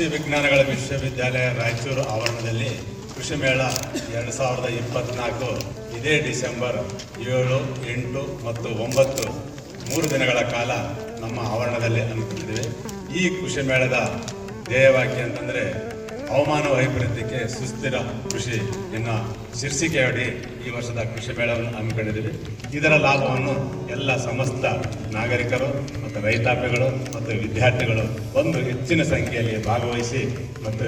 ಕೃಷಿ ವಿಜ್ಞಾನಗಳ ವಿಶ್ವವಿದ್ಯಾಲಯ ರಾಯಚೂರು ಆವರಣದಲ್ಲಿ ಕೃಷಿ ಮೇಳ 2024 ಇದೇ ಡಿಸೆಂಬರ್ 7, 8 ಮತ್ತು 9 3 ದಿನಗಳ ಕಾಲ ನಮ್ಮ ಆವರಣದಲ್ಲಿ ಹಮ್ಮಿಕೊಂಡಿದ್ದೇವೆ. ಈ ಕೃಷಿ ಮೇಳದ ಧ್ಯೇಯವಾಕ್ಯ ಅಂತಂದರೆ ಹವಾಮಾನ ವೈಪರೀತ್ಯಕ್ಕೆ ಸುಸ್ಥಿರ ಕೃಷಿ ಎನ್ನುವ ಶೀರ್ಷಿಕೆಯಡಿ ಈ ವರ್ಷದ ಕೃಷಿ ಮೇಳವನ್ನು ಹಮ್ಮಿಕೊಂಡಿದ್ದೇವೆ. ಇದರ ಲಾಭವನ್ನು ಎಲ್ಲ ಸಮಸ್ತ ನಾಗರಿಕರು ಮತ್ತು ರೈತಾಪಿಗಳು ಮತ್ತು ವಿದ್ಯಾರ್ಥಿಗಳು ಒಂದು ಹೆಚ್ಚಿನ ಸಂಖ್ಯೆಯಲ್ಲಿ ಭಾಗವಹಿಸಿ ಮತ್ತು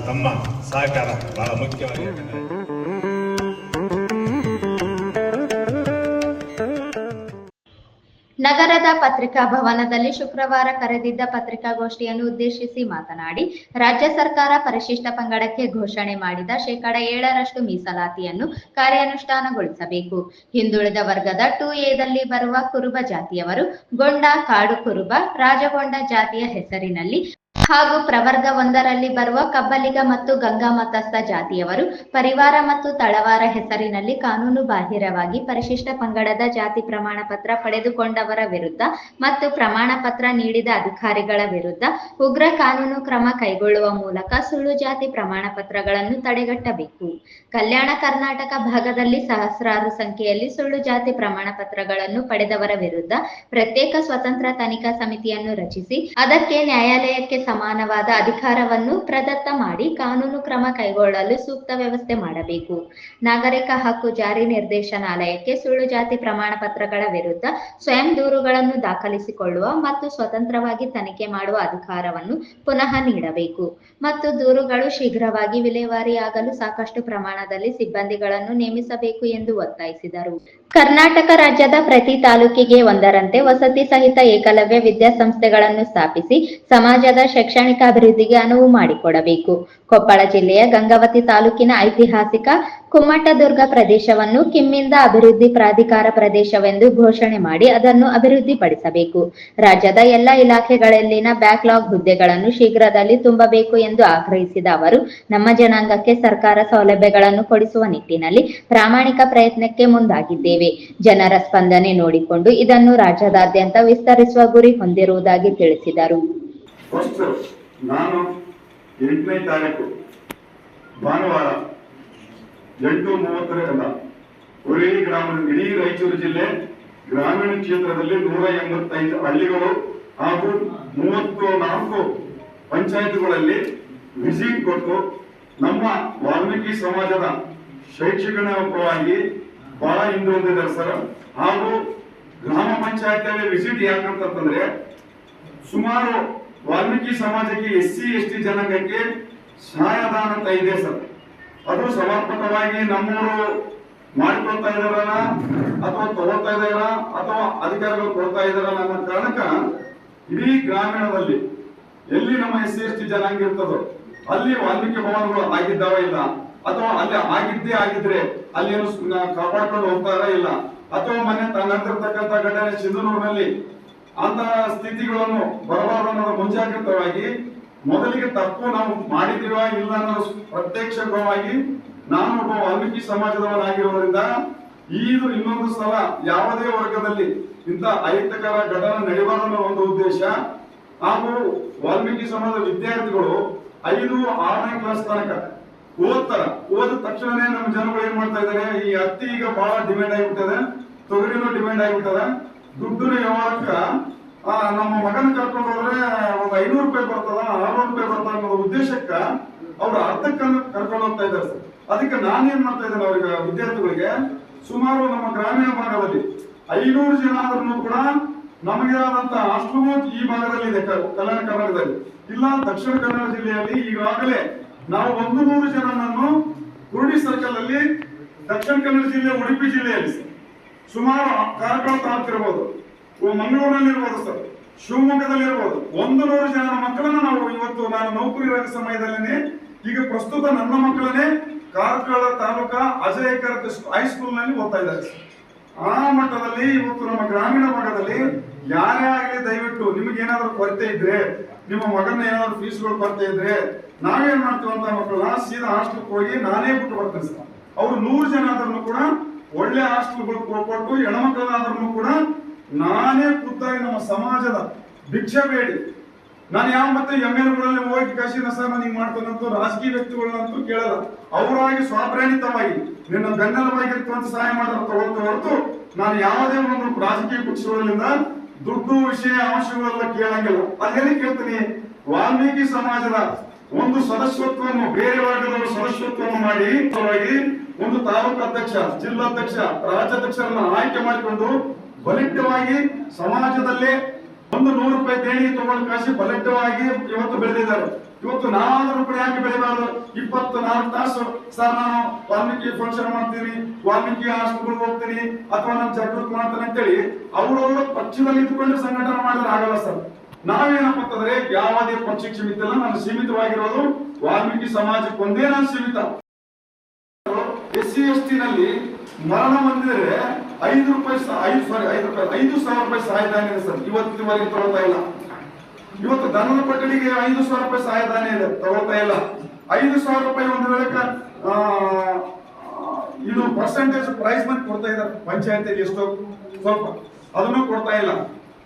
ತಮ್ಮ ಸಹಕಾರ ಬಹಳ ಮುಖ್ಯವಾಗಿರುತ್ತದೆ. ನಗರದ ಪತ್ರಿಕಾ ಭವನದಲ್ಲಿ ಶುಕ್ರವಾರ ಕರೆದಿದ್ದ ಪತ್ರಿಕಾಗೋಷ್ಠಿಯನ್ನು ಉದ್ದೇಶಿಸಿ ಮಾತನಾಡಿ, ರಾಜ್ಯ ಸರ್ಕಾರ ಪರಿಶಿಷ್ಟ ಪಂಗಡಕ್ಕೆ ಘೋಷಣೆ ಮಾಡಿದ ಶೇಕಡ 7% ಮೀಸಲಾತಿಯನ್ನು ಕಾರ್ಯಾನುಷ್ಠಾನಗೊಳಿಸಬೇಕು. ಹಿಂದುಳಿದ ವರ್ಗದ 2A ಬರುವ ಕುರುಬ ಜಾತಿಯವರು ಗೊಂಡ, ಕಾಡು ಕುರುಬ, ರಾಜಗೊಂಡ ಜಾತಿಯ ಹೆಸರಿನಲ್ಲಿ ಹಾಗೂ ಪ್ರವರ್ಗ 1ರಲ್ಲಿ ಬರುವ ಕಬ್ಬಲಿಗ ಮತ್ತು ಗಂಗಾ ಮತಸ್ಥ ಜಾತಿಯವರು ಪರಿವಾರ ಮತ್ತು ತಳವಾರ ಹೆಸರಿನಲ್ಲಿ ಕಾನೂನು ಬಾಹಿರವಾಗಿ ಪರಿಶಿಷ್ಟ ಪಂಗಡದ ಜಾತಿ ಪ್ರಮಾಣ ಪತ್ರ ಪಡೆದುಕೊಂಡವರ ವಿರುದ್ಧ ಮತ್ತು ಪ್ರಮಾಣ ಪತ್ರ ನೀಡಿದ ಅಧಿಕಾರಿಗಳ ವಿರುದ್ಧ ಉಗ್ರ ಕಾನೂನು ಕ್ರಮ ಕೈಗೊಳ್ಳುವ ಮೂಲಕ ಸುಳ್ಳು ಜಾತಿ ಪ್ರಮಾಣ ಪತ್ರಗಳನ್ನು ತಡೆಗಟ್ಟಬೇಕು. ಕಲ್ಯಾಣ ಕರ್ನಾಟಕ ಭಾಗದಲ್ಲಿ ಸಹಸ್ರಾರು ಸಂಖ್ಯೆಯಲ್ಲಿ ಸುಳ್ಳು ಜಾತಿ ಪ್ರಮಾಣ ಪತ್ರಗಳನ್ನು ಪಡೆದವರ ವಿರುದ್ಧ ಪ್ರತ್ಯೇಕ ಸ್ವತಂತ್ರ ತನಿಖಾ ಸಮಿತಿಯನ್ನು ರಚಿಸಿ ಅದಕ್ಕೆ ನ್ಯಾಯಾಲಯಕ್ಕೆ ಸಮಾನವಾದ ಅಧಿಕಾರವನ್ನು ಪ್ರದತ್ತ ಮಾಡಿ ಕಾನೂನು ಕ್ರಮ ಕೈಗೊಳ್ಳಲು ಸೂಕ್ತ ವ್ಯವಸ್ಥೆ ಮಾಡಬೇಕು. ನಾಗರಿಕ ಹಕ್ಕು ಜಾರಿ ನಿರ್ದೇಶನಾಲಯಕ್ಕೆ ಸುಳ್ಳು ಜಾತಿ ಪ್ರಮಾಣ ಪತ್ರಗಳ ವಿರುದ್ಧ ಸ್ವಯಂ ದೂರುಗಳನ್ನು ದಾಖಲಿಸಿಕೊಳ್ಳುವ ಮತ್ತು ಸ್ವತಂತ್ರವಾಗಿ ತನಿಖೆ ಮಾಡುವ ಅಧಿಕಾರವನ್ನು ಪುನಃ ನೀಡಬೇಕು ಮತ್ತು ದೂರುಗಳು ಶೀಘ್ರವಾಗಿ ವಿಲೇವಾರಿಯಾಗಲು ಸಾಕಷ್ಟು ಪ್ರಮಾಣದಲ್ಲಿ ಸಿಬ್ಬಂದಿಗಳನ್ನು ನೇಮಿಸಬೇಕು ಎಂದು ಒತ್ತಾಯಿಸಿದರು. ಕರ್ನಾಟಕ ರಾಜ್ಯದ ಪ್ರತಿ ತಾಲೂಕಿಗೆ ಒಂದರಂತೆ ವಸತಿ ಸಹಿತ ಏಕಲವ್ಯ ವಿದ್ಯಾಸಂಸ್ಥೆಗಳನ್ನು ಸ್ಥಾಪಿಸಿ ಸಮಾಜದ ಶೈಕ್ಷಣಿಕ ಅಭಿವೃದ್ಧಿಗೆ ಅನುವು ಮಾಡಿಕೊಡಬೇಕು. ಕೊಪ್ಪಳ ಜಿಲ್ಲೆಯ ಗಂಗಾವತಿ ತಾಲೂಕಿನ ಐತಿಹಾಸಿಕ ಕುಮ್ಮಟದುರ್ಗ ಪ್ರದೇಶವನ್ನು ಕಿಮ್ಮಿಂದ ಅಭಿವೃದ್ಧಿ ಪ್ರಾಧಿಕಾರ ಪ್ರದೇಶವೆಂದು ಘೋಷಣೆ ಮಾಡಿ ಅದನ್ನು ಅಭಿವೃದ್ಧಿಪಡಿಸಬೇಕು. ರಾಜ್ಯದ ಎಲ್ಲ ಇಲಾಖೆಗಳಲ್ಲಿನ ಬ್ಯಾಕ್ಲಾಗ್ ಹುದ್ದೆಗಳನ್ನು ಶೀಘ್ರದಲ್ಲಿ ತುಂಬಬೇಕು ಎಂದು ಆಗ್ರಹಿಸಿದ ಅವರು, ನಮ್ಮ ಜನಾಂಗಕ್ಕೆ ಸರ್ಕಾರ ಸೌಲಭ್ಯಗಳನ್ನು ಕೊಡಿಸುವ ನಿಟ್ಟಿನಲ್ಲಿ ಪ್ರಾಮಾಣಿಕ ಪ್ರಯತ್ನಕ್ಕೆ ಮುಂದಾಗಿದ್ದೇವೆ. ಜನರ ಸ್ಪಂದನೆ ನೋಡಿಕೊಂಡು ಇದನ್ನು ರಾಜ್ಯದಾದ್ಯಂತ ವಿಸ್ತರಿಸುವ ಗುರಿ ಹೊಂದಿರುವುದಾಗಿ ತಿಳಿಸಿದರು. ನಾನು 8ನೇ ತಾರೀಕು ಭಾನುವಾರ 8:30 ಉರೇಳಿ ಗ್ರಾಮದ ಇಡೀ ರಾಯಚೂರು ಜಿಲ್ಲೆ ಗ್ರಾಮೀಣ ಕ್ಷೇತ್ರದಲ್ಲಿ 185 ಹಳ್ಳಿಗಳು ಹಾಗೂ 34 ಪಂಚಾಯತ್ಗಳಲ್ಲಿ ವಿಸಿಟ್ ಕೊಟ್ಟು ನಮ್ಮ ವಾಲ್ಮೀಕಿ ಸಮಾಜದ ಶೈಕ್ಷಣಿಕವಾಗಿ ಬಹಳ ಹಿಂದುಳಿದಿದ್ದಾರೆ ಸರ್. ಹಾಗೂ ಗ್ರಾಮ ಪಂಚಾಯತಿಯಲ್ಲಿ ವಿಸಿಟ್ ಯಾಕಂತಂದ್ರೆ ಸುಮಾರು ವಾಲ್ಮೀಕಿ ಸಮಾಜಕ್ಕೆ SC/ST ಜನಾಂಗಕ್ಕೆ ಸಹಾಯದಾನ ಅಂತ ಇದೆ ಸರ್. ಅದು ಸಮರ್ಪಕವಾಗಿ ನಮ್ಮವರು ಮಾಡಿಕೊಳ್ತಾ ಇದಾರಲ್ಲ ಅಥವಾ ತಗೊಳ್ತಾ ಇದಾರ ಅಥವಾ ಅಧಿಕಾರಿಗಳು ಕೊಡ್ತಾ ಇದಾರಲ್ಲ ಅನ್ನೋ ಕಾರಣಕ್ಕ ಇಡೀ ಗ್ರಾಮೀಣದಲ್ಲಿ ಎಲ್ಲಿ ನಮ್ಮ SC/ST ಜನಾಂಗ ಇರ್ತದೋ ಅಲ್ಲಿ ವಾಲ್ಮೀಕಿ ಭವನಗಳು ಆಗಿದ್ದಾವ ಇಲ್ಲ, ಅಥವಾ ಅಲ್ಲಿ ಆಗಿದ್ರೆ ಅಲ್ಲಿ ಏನು ಕಾಪಾಡ್ಕೊಂಡು ಹೋಗ್ತಾರ ಇಲ್ಲ, ಅಥವಾ ಮನೆ ನಡೆದಿರ್ತಕ್ಕಂಥ ಘಟನೆ ಸಿಂಧನೂರಿನಲ್ಲಿ ಅಂತ ಸ್ಥಿತಿಗಳನ್ನು ಬರಬಾರದು ಅನ್ನೋದು ಮುಂಜಾಗ್ರತವಾಗಿ ಮೊದಲಿಗೆ ತಪ್ಪು ನಾವು ಮಾಡಿದೀವ ಇಲ್ಲ ಅನ್ನೋದು ಪ್ರತ್ಯಕ್ಷವಾಗಿ ನಾನು ಒಬ್ಬ ವಾಲ್ಮೀಕಿ ಸಮಾಜದವನಾಗಿರೋದ್ರಿಂದ ಇದು ಇನ್ನೊಂದು ಸಲ ಯಾವುದೇ ವರ್ಗದಲ್ಲಿ ಇಂಥ ಅಹಿತಕರ ಘಟನೆ ನಡೆಯಬಾರದು ಅನ್ನೋ ಒಂದು ಉದ್ದೇಶ. ಹಾಗೂ ವಾಲ್ಮೀಕಿ ಸಮಾಜದ ವಿದ್ಯಾರ್ಥಿಗಳು 5, 6ನೇ ಕ್ಲಾಸ್ ತನಕ ಓದ್ತಾರ. ಓದಿದ ತಕ್ಷಣನೇ ನಮ್ಮ ಜನಗಳು ಏನ್ ಮಾಡ್ತಾ ಇದಾರೆ, ಈ ಹತ್ತಿ ಈಗ ಬಹಳ ಡಿಮ್ಯಾಂಡ್ ಆಗಿಬಿಟ್ಟದೆ, ತೊಗರಿನೂ ಡಿಮ್ಯಾಂಡ್ ಆಗಿಬಿಟ್ಟದ, ದುಡ್ಡು ವ್ಯವಹಾರಕ್ಕ ನಮ್ಮ ಮಗನ ಕರ್ಕೊಂಡು ಹೋದ್ರೆ ಒಂದು 500 ರೂಪಾಯಿ ಬರ್ತದ, 600 ರೂಪಾಯಿ ಬರ್ತದ ಅನ್ನೋ ಉದ್ದೇಶಕ್ಕ ಅವ್ರು ಅರ್ಧಕ್ಕೆ ಕರ್ಕೊಂಡು ಹೋಗ್ತಾ ಇದ್ದಾರೆ ಸರ್. ಅದಕ್ಕೆ ನಾನೇನ್ ಮಾಡ್ತಾ ಇದ್ದೇನೆ ಅವ್ರಿಗೆ ವಿದ್ಯಾರ್ಥಿಗಳಿಗೆ ಸುಮಾರು ನಮ್ಮ ಗ್ರಾಮೀಣ ಭಾಗದಲ್ಲಿ 500 ಜನ ಆದ್ರೂ ಕೂಡ ನಮಗೆ ಆದಂತ ಹಾಸ್ಟೆಲ್ ಈ ಭಾಗದಲ್ಲಿ ಇದೆ, ಕಲ್ಯಾಣ ಕರ್ನಾಟಕದಲ್ಲಿ ಇಲ್ಲ. ದಕ್ಷಿಣ ಕನ್ನಡ ಜಿಲ್ಲೆಯಲ್ಲಿ ಈಗಾಗಲೇ ನಾವು 100 ಜನರನ್ನು ಕುರುಡಿ ಸರ್ಕಲ್ ಅಲ್ಲಿ ದಕ್ಷಿಣ ಕನ್ನಡ ಜಿಲ್ಲೆ, ಉಡುಪಿ ಜಿಲ್ಲೆಯಲ್ಲಿ ಸುಮಾರು ಕಾರ್ಕಳ ತಾಲೂಕಿರ್ಬೋದು, ಮಂಗಳೂರಿನಲ್ಲಿ ಇರ್ಬೋದು ಸರ್, ಶಿವಮೊಗ್ಗದಲ್ಲಿ ಇರ್ಬೋದು, 100 ಜನರ ಮಕ್ಕಳನ್ನ ನಾವು ಇವತ್ತು ನಾನು ನೌಕರಿ ಇರೋ ಸಮಯದಲ್ಲಿ ಈಗ ಪ್ರಸ್ತುತ ನನ್ನ ಮಕ್ಕಳನ್ನೇ ಕಾರ್ಕಳ ತಾಲೂಕಾ ಅಜಯಕರ ಹೈಸ್ಕೂಲ್ ನಲ್ಲಿ ಓದ್ತಾ ಇದ್ದಾರೆ. ಆ ಮಟ್ಟದಲ್ಲಿ ಇವತ್ತು ನಮ್ಮ ಗ್ರಾಮೀಣ ಭಾಗದಲ್ಲಿ ಯಾರೇ ಆಗಲಿ ದಯವಿಟ್ಟು ನಿಮ್ಗೆ ಏನಾದ್ರು ಕೊರತೆ ಇದ್ರೆ, ನಿಮ್ಮ ಮಗನ ಏನಾದ್ರು ಫೀಸ್ಗಳು ಕೊರತೆ ಇದ್ರೆ ನಾವೇನ್ ಮಾಡ್ತೀವಿ ಅಂತ ಮಕ್ಕಳನ್ನ ಸೀದಾ ಹಾಸ್ಟೆಲ್ಗೆ ಹೋಗಿ ನಾನೇ ಬಿಟ್ಟು ಬರ್ತೇನೆ ಸರ್. ಅವ್ರು 100 ಜನ ಆದ್ರೂ ಕೂಡ ಒಳ್ಳೆ ಹಾಸ್ಟೆಲ್ಗಳು ಕೊಟ್ಟು ಹೆಣ್ಮಕ್ಳನ್ನಾದ್ರೂ ಕೂಡ ನಾನೇ ಖುದ್ದಾಗಿ ನಮ್ಮ ಸಮಾಜದ ಭಿಕ್ಷೆ ಬೇಡಿ ನಾನು ಯಾವ ಮತ್ತೆ MLಗಳಲ್ಲಿ ಹೋಗಿ ಕಳಿಸಿದ ಸರ್ ನಾನು ಹಿಂಗ್ ಮಾಡ್ತಾನಂತೂ ರಾಜಕೀಯ ವ್ಯಕ್ತಿಗಳನ್ನಂತೂ ಕೇಳಲ್ಲ. ಅವರಾಗಿ ಸ್ವಪ್ರೇರಿತವಾಗಿ ನಿನ್ನ ಬೆನ್ನೆಲುಬಾಗಿರ್ತಕ್ಕಂಥ ಸಹಾಯ ಮಾಡೋದು ಹೊರತು ನಾನು ಯಾವುದೇ ಒಂದು ರಾಜಕೀಯ ಪಕ್ಷಗಳಿಂದ ದುಡ್ಡು ವಿಷಯ ಅಂಶಗಳೆಲ್ಲ ಕೇಳಂಗಿಲ್ಲ. ಅದೇನೇ ಕೇಳ್ತೀನಿ, ವಾಲ್ಮೀಕಿ ಸಮಾಜದ ಒಂದು ಸದಸ್ಯತ್ವವನ್ನು ಬೇರೆ ವರ್ಗದವರು ಸದಸ್ಯತ್ವವನ್ನು ಮಾಡಿ ಒಂದು ತಾಲೂಕು ಅಧ್ಯಕ್ಷ, ಜಿಲ್ಲಾಧ್ಯಕ್ಷ, ರಾಜ್ಯಾಧ್ಯಕ್ಷರನ್ನ ಆಯ್ಕೆ ಮಾಡಿಕೊಂಡು ಬಲಿಷ್ಠವಾಗಿ ಸಮಾಜದಲ್ಲೇ ಒಂದು 100 ರೂಪಾಯಿ ದೇಣಿಗೆ ತಗೊಂಡು ಕಳಿಸಿ ಬಲಿಷ್ಠವಾಗಿ ಇವತ್ತು ಬೆಳೆದಿದ್ದಾರೆ. ಇವತ್ತು 400 ರೂಪಾಯಿ ಯಾಕೆ ಬೆಳೆಬಾರದು? 24 ತಾಸು ಸರ್ ನಾನು ವಾಲ್ಮೀಕಿ ಫಂಕ್ಷನ್ ಮಾಡ್ತೀನಿ, ವಾಲ್ಮೀಕಿ ಹಾಸ್ಪಿಟಲ್ ಹೋಗ್ತೀನಿ ಅಥವಾ ನಾನು ಜಾಗೃತಿ ಮಾಡ್ತೇನೆ ಅಂತೇಳಿ ಅವರವರ ಪಕ್ಷದಲ್ಲಿ ಇದ್ಕೊಂಡು ಸಂಘಟನೆ ಮಾಡಿದ್ರೆ ಆಗಲ್ಲ ಸರ್. ನಾವೇನಪ್ಪ ಅಂತಂದ್ರೆ ಯಾವುದೇ ಪಕ್ಷಕ್ಕೆ ಸೀಮಿತ ಇಲ್ಲ, ನಾನು ಸೀಮಿತವಾಗಿರೋದು ವಾಲ್ಮೀಕಿ ಸಮಾಜಕ್ಕೆ ಒಂದೇ ನಾನು ಸೀಮಿತ. SC ST ನಲ್ಲಿ ಮರಣ ಹೊಂದಿದ್ರೆ 5,000 ರೂಪಾಯಿ ಸಹಾಯಧನ ಇದೆ ಸರ್. ಇವತ್ತಿನವರೆಗೆ ತಗೊಳ್ತಾ ಇಲ್ಲ. ಇವತ್ತು ದನದ ಪಟ್ಟಣಿಗೆ 5,000 ರೂಪಾಯಿ ಸಹಾಯಧನ ಇದೆ, ತಗೊಳ್ತಾ ಇಲ್ಲ. 5,000 ರೂಪಾಯಿ ಒಂದು ವೇಳೆ ಇದು ಪರ್ಸೆಂಟೇಜ್ ಪ್ರೈಸ್ ಬಂದು ಕೊಡ್ತಾ ಇದ್ದಾರೆ ಪಂಚಾಯತಿಗೆ, ಎಷ್ಟೋ ಸ್ವಲ್ಪ ಅದನ್ನು ಕೊಡ್ತಾ ಇಲ್ಲ.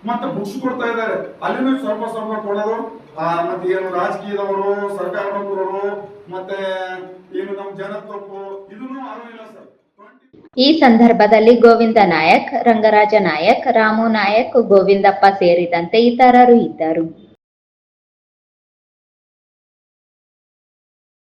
ಮತ್ತೆ ಬುಕ್ಸ್ ಕೊಡ್ತಾ ಇದ್ದಾರೆ, ಅಲ್ಲಿನೂ ಸ್ವಲ್ಪ ಸ್ವಲ್ಪ ಕೊಡೋದು. ಮತ್ತೆ ಏನು ರಾಜಕೀಯದವರು, ಸರ್ಕಾರ ನೌಕರರು, ಮತ್ತೆ ಏನು ನಮ್ಮ ಜನತ್ವಪ್ಪು ಇದನ್ನು ಆಗೋದಿಲ್ಲ ಸರ್. ಈ ಸಂದರ್ಭದಲ್ಲಿ ಗೋವಿಂದ ನಾಯಕ್, ರಂಗರಾಜ ನಾಯಕ್, ರಾಮು ನಾಯಕ್, ಗೋವಿಂದಪ್ಪ ಸೇರಿದಂತೆ ಇತರರು ಇದ್ದರು.